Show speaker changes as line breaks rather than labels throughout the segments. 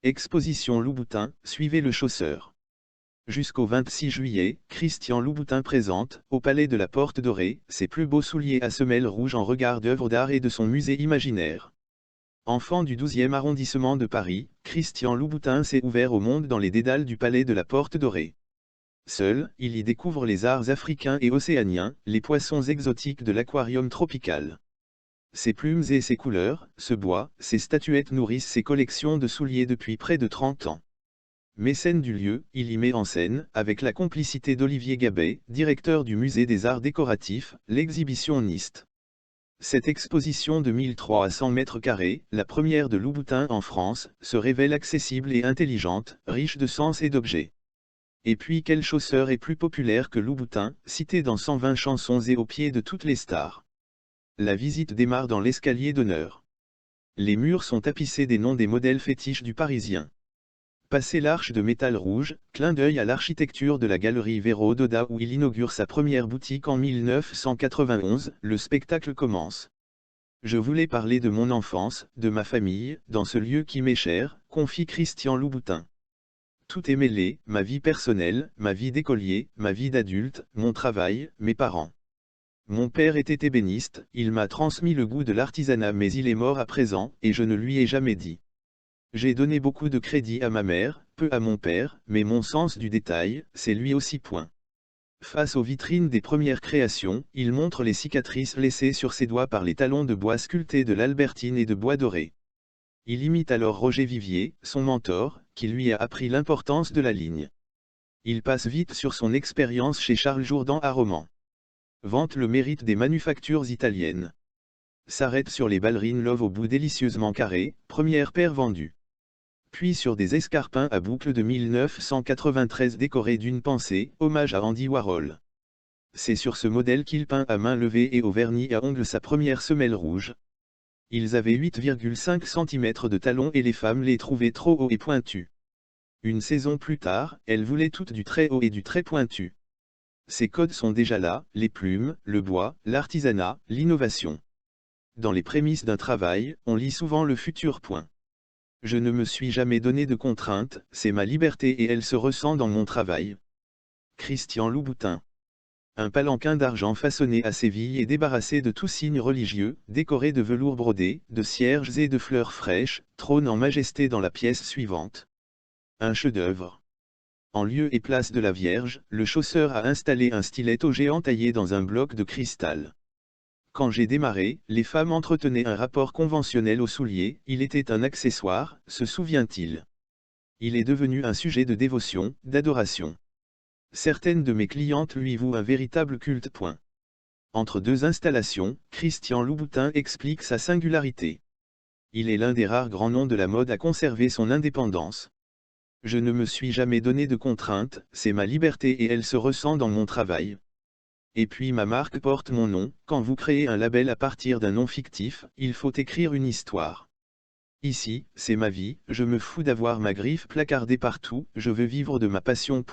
Exposition Louboutin, suivez le chausseur. Jusqu'au 26 juillet, Christian Louboutin présente, au Palais de la Porte Dorée, ses plus beaux souliers à semelles rouges en regard d'œuvres d'art et de son musée imaginaire. Enfant du 12e arrondissement de Paris, Christian Louboutin s'est ouvert au monde dans les dédales du Palais de la Porte Dorée. Seul, il y découvre les arts africains et océaniens, les poissons exotiques de l'aquarium tropical. Ses plumes et ses couleurs, ce bois, ses statuettes nourrissent ses collections de souliers depuis près de 30 ans. Mécène du lieu, il y met en scène, avec la complicité d'Olivier Gabet, directeur du musée des arts décoratifs, l'exhibition NIST. Cette exposition de 1300 mètres carrés, la première de Louboutin en France, se révèle accessible et intelligente, riche de sens et d'objets. Et puis quel chausseur est plus populaire que Louboutin, cité dans 120 chansons et au pied de toutes les stars. La visite démarre dans l'escalier d'honneur. Les murs sont tapissés des noms des modèles fétiches du Parisien. Passé l'arche de métal rouge, clin d'œil à l'architecture de la galerie Véro d'Oda où il inaugure sa première boutique en 1991, le spectacle commence. Je voulais parler de mon enfance, de ma famille, dans ce lieu qui m'est cher, confie Christian Louboutin. Tout est mêlé, ma vie personnelle, ma vie d'écolier, ma vie d'adulte, mon travail, mes parents. Mon père était ébéniste, il m'a transmis le goût de l'artisanat mais il est mort à présent, et je ne lui ai jamais dit. J'ai donné beaucoup de crédit à ma mère, peu à mon père, mais mon sens du détail, c'est lui aussi. Face aux vitrines des premières créations, il montre les cicatrices laissées sur ses doigts par les talons de bois sculptés de l'Albertine et de bois doré. Il imite alors Roger Vivier, son mentor, qui lui a appris l'importance de la ligne. Il passe vite sur son expérience chez Charles Jourdan à Romans. Vante le mérite des manufactures italiennes. S'arrête sur les ballerines Love au bout délicieusement carré, première paire vendue. Puis sur des escarpins à boucles de 1993 décorés d'une pensée, hommage à Andy Warhol. C'est sur ce modèle qu'il peint à main levée et au vernis à ongles sa première semelle rouge. Ils avaient 8,5 cm de talons et les femmes les trouvaient trop hauts et pointus. Une saison plus tard, elles voulaient toutes du très haut et du très pointu. Ces codes sont déjà là, les plumes, le bois, l'artisanat, l'innovation. Dans les prémices d'un travail, on lit souvent le futur. Je ne me suis jamais donné de contraintes, c'est ma liberté et elle se ressent dans mon travail. Christian Louboutin. Un palanquin d'argent façonné à Séville et débarrassé de tout signe religieux, décoré de velours brodé, de cierges et de fleurs fraîches, trône en majesté dans la pièce suivante. Un chef-d'œuvre. En lieu et place de la Vierge, le chausseur a installé un stiletto géant taillé dans un bloc de cristal. Quand j'ai démarré, les femmes entretenaient un rapport conventionnel au soulier, il était un accessoire, se souvient-il. Il est devenu un sujet de dévotion, d'adoration. Certaines de mes clientes lui vouent un véritable culte. Entre deux installations, Christian Louboutin explique sa singularité. Il est l'un des rares grands noms de la mode à conserver son indépendance. Je ne me suis jamais donné de contraintes, c'est ma liberté et elle se ressent dans mon travail. Et puis ma marque porte mon nom, quand vous créez un label à partir d'un nom fictif, il faut écrire une histoire. Ici, c'est ma vie, je me fous d'avoir ma griffe placardée partout, je veux vivre de ma passion.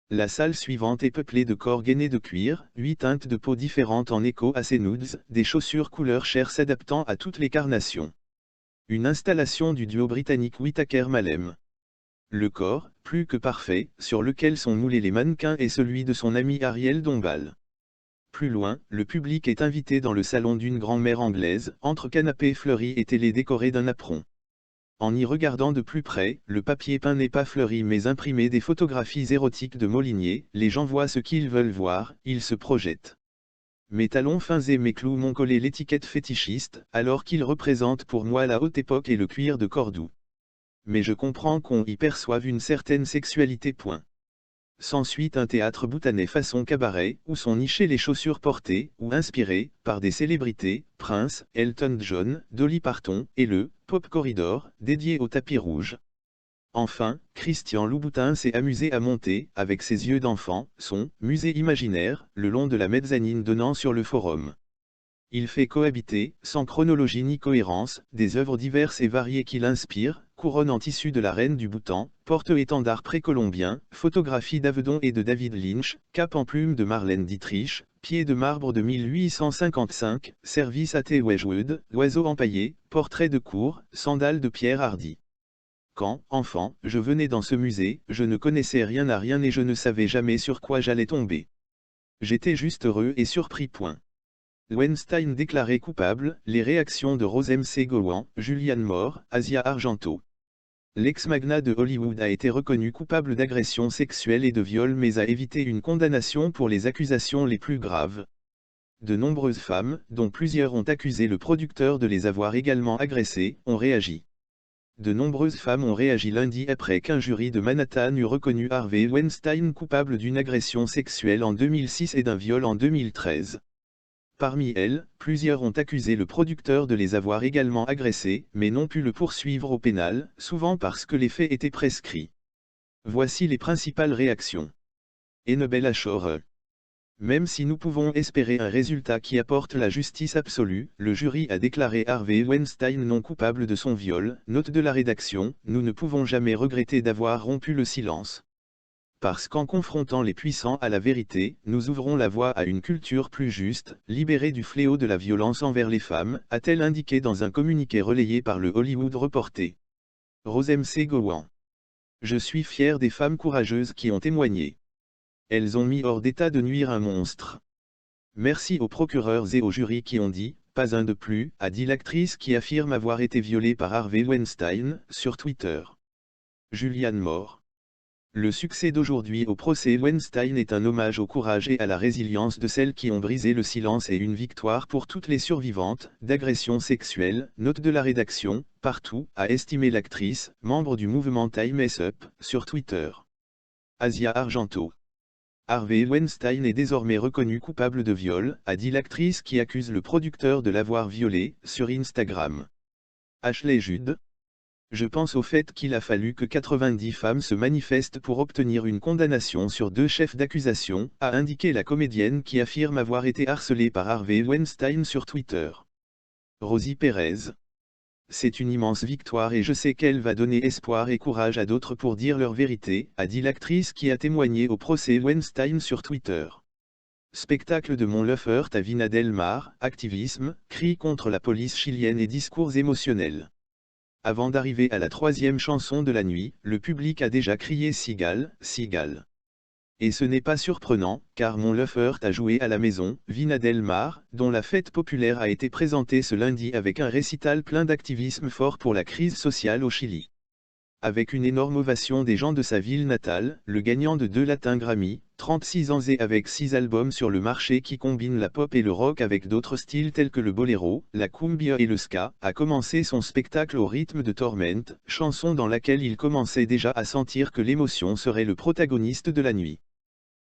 La salle suivante est peuplée de corps gainés de cuir, 8 teintes de peau différentes en écho à ces nudes, des chaussures couleur chair s'adaptant à toutes les carnations. Une installation du duo britannique Whittaker Malem. Le corps, plus que parfait, sur lequel sont moulés les mannequins est celui de son ami Ariel Dombal. Plus loin, le public est invité dans le salon d'une grand-mère anglaise, entre canapés fleuris et télé décorés d'un apron. En y regardant de plus près, le papier peint n'est pas fleuri mais imprimé des photographies érotiques de Molinier, les gens voient ce qu'ils veulent voir, ils se projettent. Mes talons fins et mes clous m'ont collé l'étiquette fétichiste, alors qu'ils représentent pour moi la haute époque et le cuir de Cordoue. Mais je comprends qu'on y perçoive une certaine sexualité. S'ensuit un théâtre boutanais façon cabaret, où sont nichées les chaussures portées, ou inspirées, par des célébrités, Prince, Elton John, Dolly Parton, et le Pop Corridor, dédié au tapis rouge. Enfin, Christian Louboutin s'est amusé à monter, avec ses yeux d'enfant, son musée imaginaire, le long de la mezzanine donnant sur le forum. Il fait cohabiter, sans chronologie ni cohérence, des œuvres diverses et variées qui l'inspirent, couronne en tissu de la reine du Bhoutan, porte-étendard précolombien, photographie d'Avedon et de David Lynch, cape en plume de Marlène Dietrich, pied de marbre de 1855, service à Thé Wedgwood, oiseau empaillé, portrait de cour, sandales de Pierre Hardy. Quand, enfant, je venais dans ce musée, je ne connaissais rien à rien et je ne savais jamais sur quoi j'allais tomber. J'étais juste heureux et surpris. Weinstein déclaré coupable, les réactions de Rose M.C. Gowan, Julianne Moore, Asia Argento. L'ex-magnat de Hollywood a été reconnu coupable d'agression sexuelle et de viol mais a évité une condamnation pour les accusations les plus graves. De nombreuses femmes, dont plusieurs ont accusé le producteur de les avoir également agressées, ont réagi. De nombreuses femmes ont réagi lundi après qu'un jury de Manhattan eut reconnu Harvey Weinstein coupable d'une agression sexuelle en 2006 et d'un viol en 2013. Parmi elles, plusieurs ont accusé le producteur de les avoir également agressées, mais n'ont pu le poursuivre au pénal, souvent parce que les faits étaient prescrits. Voici les principales réactions. Enebel Ashore. Même si nous pouvons espérer un résultat qui apporte la justice absolue, le jury a déclaré Harvey Weinstein non coupable de son viol. Note de la rédaction, nous ne pouvons jamais regretter d'avoir rompu le silence. Parce qu'en confrontant les puissants à la vérité, nous ouvrons la voie à une culture plus juste, libérée du fléau de la violence envers les femmes, a-t-elle indiqué dans un communiqué relayé par le Hollywood Reporter. Rose M.C. Gowan. Je suis fier des femmes courageuses qui ont témoigné. Elles ont mis hors d'état de nuire un monstre. Merci aux procureurs et aux jurys qui ont dit, pas un de plus, a dit l'actrice qui affirme avoir été violée par Harvey Weinstein, sur Twitter. Julianne Moore. Le succès d'aujourd'hui au procès Weinstein est un hommage au courage et à la résilience de celles qui ont brisé le silence et une victoire pour toutes les survivantes d'agressions sexuelles. Note de la rédaction, partout, a estimé l'actrice, membre du mouvement Time Is Up, sur Twitter. Asia Argento. Harvey Weinstein est désormais reconnu coupable de viol, a dit l'actrice qui accuse le producteur de l'avoir violée, sur Instagram. Ashley Judd. Je pense au fait qu'il a fallu que 90 femmes se manifestent pour obtenir une condamnation sur 2 chefs d'accusation, a indiqué la comédienne qui affirme avoir été harcelée par Harvey Weinstein sur Twitter. Rosie Perez. C'est une immense victoire et je sais qu'elle va donner espoir et courage à d'autres pour dire leur vérité, a dit l'actrice qui a témoigné au procès Weinstein sur Twitter. Spectacle de Mon Laferte à Vina del Mar, activisme, cris contre la police chilienne et discours émotionnels. Avant d'arriver à la 3e chanson de la nuit, le public a déjà crié Seagal, Seagal. Et ce n'est pas surprenant, car Mon Laferte a joué à la maison, Vina del Mar, dont la fête populaire a été présentée ce lundi avec un récital plein d'activisme fort pour la crise sociale au Chili. Avec une énorme ovation des gens de sa ville natale, le gagnant de 2 Latin Grammy, 36 ans et avec 6 albums sur le marché qui combinent la pop et le rock avec d'autres styles tels que le boléro, la cumbia et le ska, a commencé son spectacle au rythme de Torment, chanson dans laquelle il commençait déjà à sentir que l'émotion serait le protagoniste de la nuit.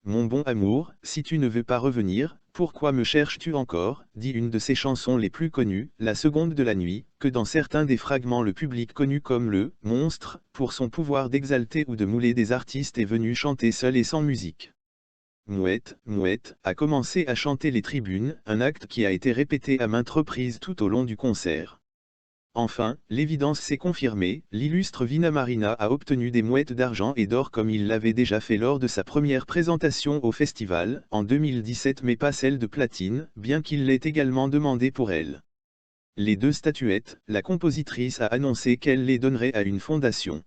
Mon bon amour, si tu ne veux pas revenir, pourquoi me cherches-tu encore, dit une de ses chansons les plus connues, La seconde de la nuit, que dans certains des fragments le public connu comme le « monstre », pour son pouvoir d'exalter ou de mouler des artistes est venu chanter seul et sans musique. Mouette, Mouette, a commencé à chanter les tribunes, un acte qui a été répété à maintes reprises tout au long du concert. Enfin, l'évidence s'est confirmée, l'illustre Vina Marina a obtenu des mouettes d'argent et d'or comme il l'avait déjà fait lors de sa première présentation au festival, en 2017 mais pas celle de platine, bien qu'il l'ait également demandé pour elle. Les 2 statuettes, la compositrice a annoncé qu'elle les donnerait à une fondation.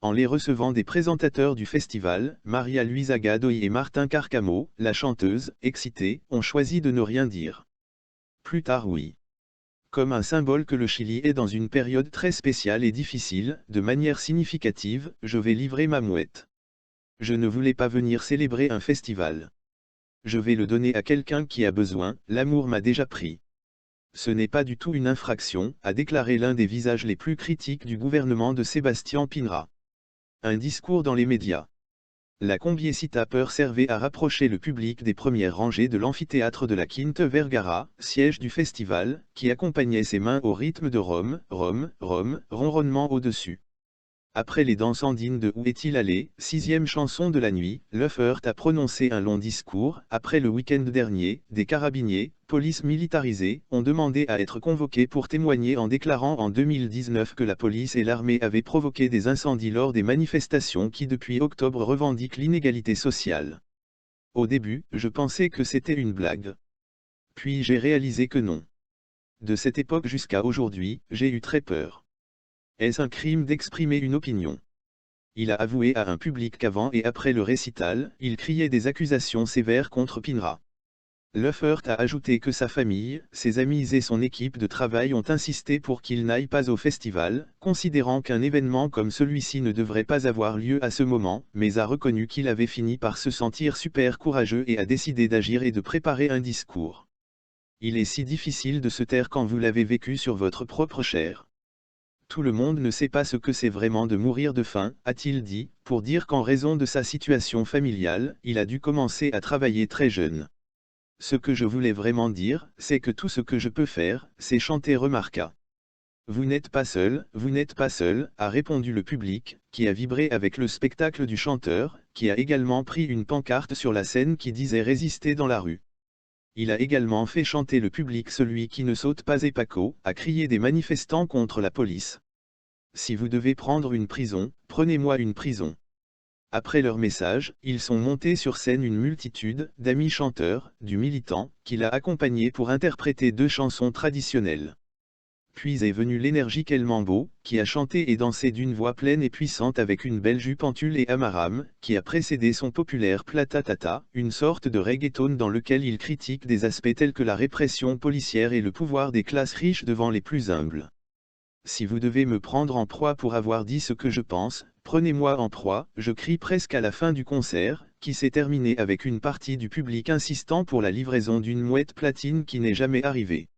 En les recevant des présentateurs du festival, Maria Luisa Godoy et Martin Carcamo, la chanteuse, excitée, ont choisi de ne rien dire. Plus tard oui. Comme un symbole que le Chili est dans une période très spéciale et difficile, de manière significative, je vais livrer ma mouette. Je ne voulais pas venir célébrer un festival. Je vais le donner à quelqu'un qui a besoin, l'amour m'a déjà pris. Ce n'est pas du tout une infraction, a déclaré l'un des visages les plus critiques du gouvernement de Sébastien Pinera. Un discours dans les médias. La Combiecita Peur servait à rapprocher le public des premières rangées de l'amphithéâtre de la Quinte Vergara, siège du festival, qui accompagnait ses mains au rythme de Rome, Rome, Rome, ronronnement au-dessus. Après les danses andines de Où est-il allé, 6e chanson de la nuit, Laferte a prononcé un long discours. Après le week-end dernier, des carabiniers, police militarisée, ont demandé à être convoqués pour témoigner en déclarant en 2019 que la police et l'armée avaient provoqué des incendies lors des manifestations qui depuis octobre revendiquent l'inégalité sociale. Au début, je pensais que c'était une blague. Puis j'ai réalisé que non. De cette époque jusqu'à aujourd'hui, j'ai eu très peur. Est-ce un crime d'exprimer une opinion? Il a avoué à un public qu'avant et après le récital, il criait des accusations sévères contre Pinra. Lefferts a ajouté que sa famille, ses amis et son équipe de travail ont insisté pour qu'il n'aille pas au festival, considérant qu'un événement comme celui-ci ne devrait pas avoir lieu à ce moment, mais a reconnu qu'il avait fini par se sentir super courageux et a décidé d'agir et de préparer un discours. Il est si difficile de se taire quand vous l'avez vécu sur votre propre chair. Tout le monde ne sait pas ce que c'est vraiment de mourir de faim, a-t-il dit, pour dire qu'en raison de sa situation familiale, il a dû commencer à travailler très jeune. Ce que je voulais vraiment dire, c'est que tout ce que je peux faire, c'est chanter, remarqua. Vous n'êtes pas seul, a répondu le public, qui a vibré avec le spectacle du chanteur, qui a également pris une pancarte sur la scène qui disait résister dans la rue. Il a également fait chanter le public celui qui ne saute pas et Paco, a crié des manifestants contre la police. Si vous devez prendre une prison, prenez-moi une prison. Après leur message, ils sont montés sur scène une multitude d'amis chanteurs, du militant, qui l'a accompagné pour interpréter 2 chansons traditionnelles. Puis est venu l'énergique El Mambo, qui a chanté et dansé d'une voix pleine et puissante avec une belle jupe en tulle et amaram, qui a précédé son populaire Plata Tata, une sorte de reggaeton dans lequel il critique des aspects tels que la répression policière et le pouvoir des classes riches devant les plus humbles. Si vous devez me prendre en proie pour avoir dit ce que je pense, prenez-moi en proie, je crie presque à la fin du concert, qui s'est terminé avec une partie du public insistant pour la livraison d'une mouette platine qui n'est jamais arrivée.